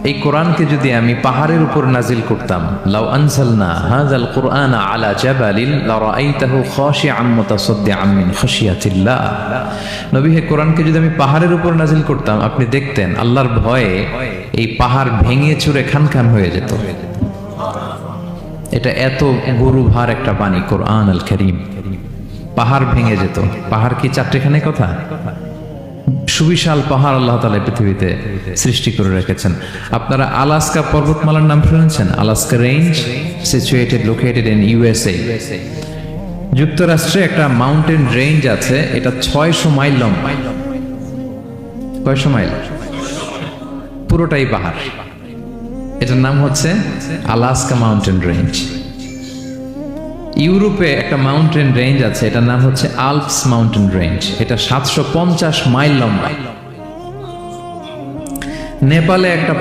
এই কোরআনকে যদি আমি পাহাড়ের উপর নাজিল করতাম, লাউ আনজালনা হাযাল কুরআনা আলা জাবালিন লারাআইতাহু খাশিআম মুতাসাদ্দিআম মিন খাশিয়াতিল্লাহ। নবী, হে কোরআনকে যদি আমি পাহাড়ের উপর নাজিল করতাম, আপনি দেখতেন আল্লাহর ভয়ে এই পাহাড় ভেঙে চুরে খান খান হয়ে যেত। এটা এত গুরুভার একটা বাণী কোরআন আল কারীম। পাহাড় ভেঙে যেত। পাহাড় কি চারটেখানে কথা? সুবিশাল পাহাড় আল্লাহ তাআলা পৃথিবীতে সৃষ্টি করে রেখেছেন। আপনারা আলাস্কা পর্বতমালার নাম শুনেছেন? Alaska range, located in USA. যুক্তরাষ্ট্রে একটা মাউন্টেন রেঞ্জ আছে, এটা 600 মাইল লম্বা। কয়শো মাইল? পুরোটাই পাহাড়। এটার নাম হচ্ছে আলাস্কা মাউন্টেন রেঞ্জ। ইউরোপে একটা মাউন্টেন রেঞ্জ আছে, এটার নাম হচ্ছে আল্পস মাউন্টেন রেঞ্জ। এটা 750 মাইল লম্বা। নেপালে একটা